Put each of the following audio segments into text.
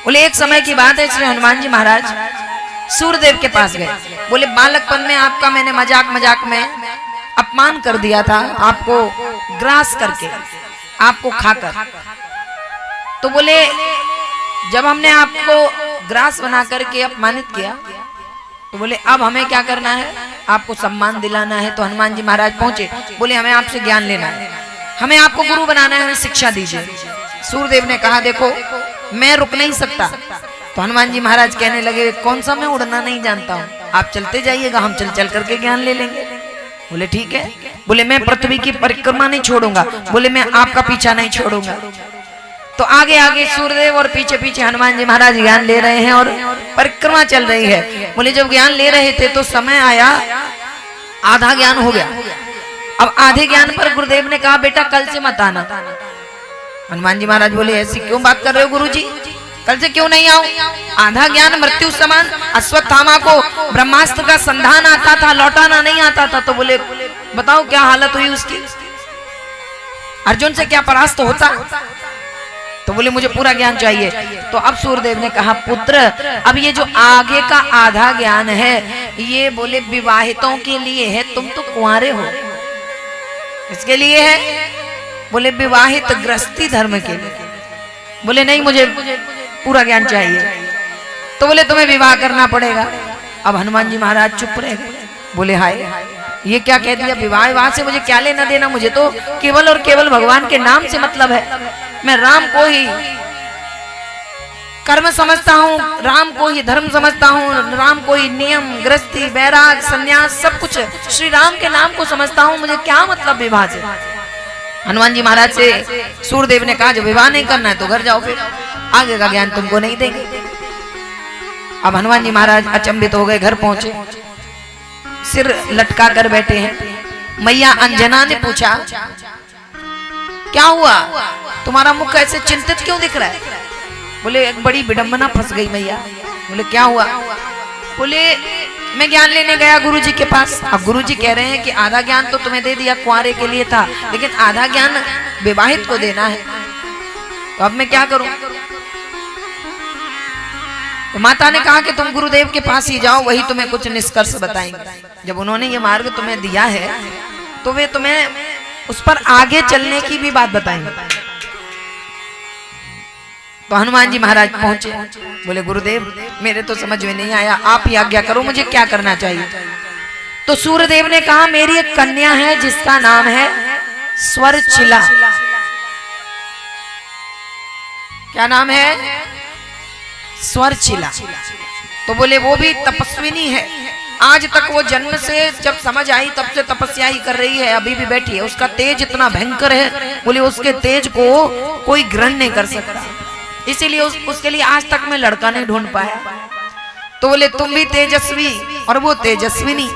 बोले एक समय की बात है, श्री हनुमान जी महाराज सूर्यदेव के पास गए। बोले बालकपन में आपका मैंने मजाक मजाक में अपमान कर दिया था, आपको ग्रास करके, आपको खाकर। तो बोले जब हमने आपको ग्रास बना करके अपमानित किया, तो बोले अब हमें क्या करना है, आपको सम्मान दिलाना है। तो हनुमान जी महाराज पहुंचे, बोले हमें आपसे ज्ञान लेना है, हमें आपको गुरु बनाना है, हमें शिक्षा दीजिए। सूर्यदेव ने कहा देखो मैं रुक नहीं सकता। तो हनुमान जी महाराज कहने लगे कौन सा मैं उड़ना नहीं जानता हूँ, आप चलते जाइएगा, हम चल चल करके ज्ञान ले लेंगे। बोले ठीक है। बोले मैं पृथ्वी की परिक्रमा नहीं छोड़ूंगा, बोले मैं आपका पीछा नहीं छोड़ूंगा। तो आगे आगे सूर्यदेव और पीछे पीछे हनुमान जी महाराज ज्ञान ले रहे हैं और परिक्रमा चल रही है। बोले जब ज्ञान ले रहे थे तो समय आया, आधा ज्ञान हो गया। अब आधे ज्ञान पर गुरुदेव ने कहा बेटा कल से मत आना। हनुमान जी महाराज बोले ऐसी क्यों बात कर रहे हो गुरुजी, कल से क्यों नहीं आऊं? आधा ज्ञान मृत्यु समान। अश्वत्थामा को ब्रह्मास्त्र का संधान आता था, लौटाना नहीं आता था। तो बोले बताओ क्या हालत हुई उसकी, अर्जुन से क्या परास्त होता? तो बोले मुझे पूरा ज्ञान चाहिए। तो अब सूर्यदेव ने कहा पुत्र अब ये जो आगे का आधा ज्ञान है ये बोले विवाहितों के लिए है, तुम तो कुंवारे हो, इसके लिए है। बोले विवाहित गृहस्थी धर्म के लिए। बोले नहीं मुझे पूरा ज्ञान चाहिए। तो बोले तुम्हें विवाह करना पड़ेगा। अब हनुमान जी महाराज चुप रहे। बोले हाय ये क्या कह दिया, विवाह विवाह से मुझे क्या लेना देना, मुझे तो केवल और केवल भगवान के नाम से मतलब है। मैं राम को ही कर्म समझता हूँ, राम को ही धर्म समझता हूँ, राम को ही नियम गृहस्थी वैराग संन्यास सब कुछ श्री राम के नाम को समझता हूँ, मुझे क्या मतलब विवाह से। हनुमान जी महाराज से सूर्यदेव ने कहा जो विवाह नहीं करना है तो घर जाओ, फिर आगे का ज्ञान तुमको नहीं देंगे। अब हनुमान जी महाराज अचंभित हो गए, घर पहुंचे, सिर लटका कर बैठे हैं। मैया अंजना ने पूछा क्या हुआ, तुम्हारा मुख ऐसे चिंतित क्यों दिख रहा है? बोले एक बड़ी विडंबना फंस गई मैया। बोले क्या हुआ? बोले मैं ज्ञान लेने गया गुरुजी के पास। अब गुरुजी कह रहे हैं कि आधा ज्ञान तो तुम्हें दे दिया, कुंवारे के लिए था, लेकिन आधा ज्ञान विवाहित को देना है, तो अब मैं क्या करूं? तो माता ने कहा कि तुम गुरुदेव के पास ही जाओ, वही तुम्हें कुछ निष्कर्ष बताएंगे। जब उन्होंने ये मार्ग तुम्हें दिया है तो वे तुम्हें उस पर आगे चलने की भी बात बताएंगे। तो हनुमान जी महाराज पहुंचे। बोले गुरुदेव मेरे तो समझ में नहीं आया, आप ही आज्ञा करो, मुझे क्या करना चाहिए? तो सूर्यदेव ने कहा मेरी एक कन्या है जिसका नाम है स्वरचिला। क्या नाम है? स्वरचिला। तो बोले वो भी तपस्विनी है, आज तक वो जन्म से जब समझ आई तब से तपस्या ही कर रही है, अभी भी बैठी है। उसका तेज इतना भयंकर है, बोले उसके तेज को कोई ग्रहण नहीं कर सकता, इसीलिए उसके लिए आज तक मैं लड़का नहीं ढूंढ पाया। तो बोले तुम भी तेजस्वी और वो तेजस्विनी,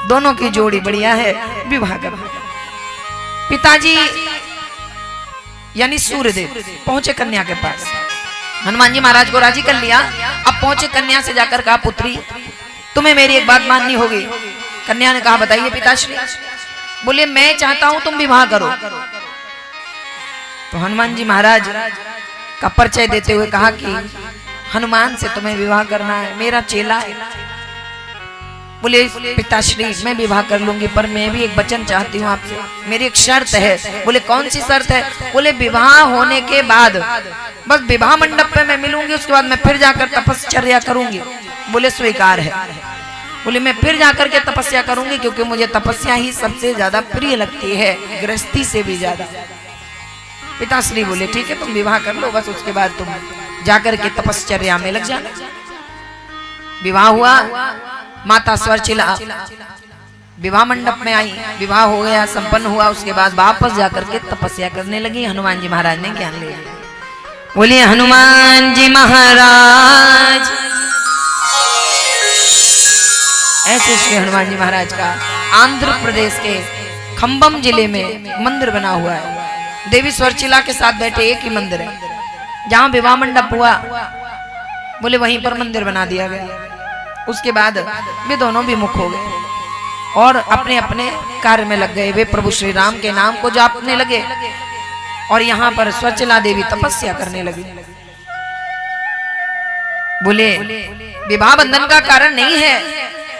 दोनों की जोड़ी बढ़िया है, विवाह कर। पिताजी यानी सूर्यदेव पहुंचे कन्या के पास, हनुमान जी महाराज को राजी कर लिया। अब पहुंचे कन्या से जाकर कहा पुत्री तुम्हें मेरी एक बात माननी होगी। कन्या ने कहा बताइए पिताश्री। बोले मैं चाहता हूं तुम विवाह करो। तो हनुमान जी महाराज का परिचय देते हुए कहा कि हनुमान से तुम्हें विवाह करना है, मेरा चेला है। बोले पिताश्री मैं विवाह कर लूंगी, पर मैं भी एक वचन चाहती हूँ आपसे, मेरी एक शर्त है। बोले कौन सी शर्त है? बोले विवाह होने के बाद बस विवाह मंडप पे मैं मिलूंगी, उसके बाद मैं फिर जाकर तपस्या करूंगी। बोले स्वीकार है। बोले मैं फिर जाकर के तपस्या करूंगी, क्योंकि मुझे तपस्या ही सबसे ज्यादा प्रिय लगती है, गृहस्थी से भी ज्यादा। पिताश्री बोले ठीक है तुम विवाह कर लो, बस उसके बाद तुम जाकर के तपस्या में लग जाना। विवाह हुआ, माता स्वरचिला विवाह मंडप में आई, विवाह हो गया, संपन्न हुआ। उसके बाद वापस जाकर के तपस्या करने लगी। हनुमान जी महाराज ने ज्ञान लिया। बोलिए हनुमान जी महाराज। ऐसे श्री हनुमान जी महाराज का आंध्र प्रदेश के खंबम जिले में मंदिर बना हुआ है। देवी स्वरचिला के साथ बैठे एक ही मंदिर है, जहां विवाह मंडप हुआ बोले वहीं पर मंदिर बना दिया गया। उसके बाद वे दोनों भी मुख हो गए और अपने अपने कार्य में लग गए। वे प्रभु श्री राम के नाम को जापने लगे और यहाँ पर स्वरचिला देवी तपस्या करने लगी। बोले विवाह बंधन का कारण नहीं है,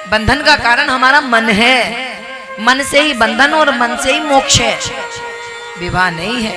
बंधन का कारण हमारा मन है। मन से ही बंधन और मन से ही मोक्ष है, विवाह नहीं है।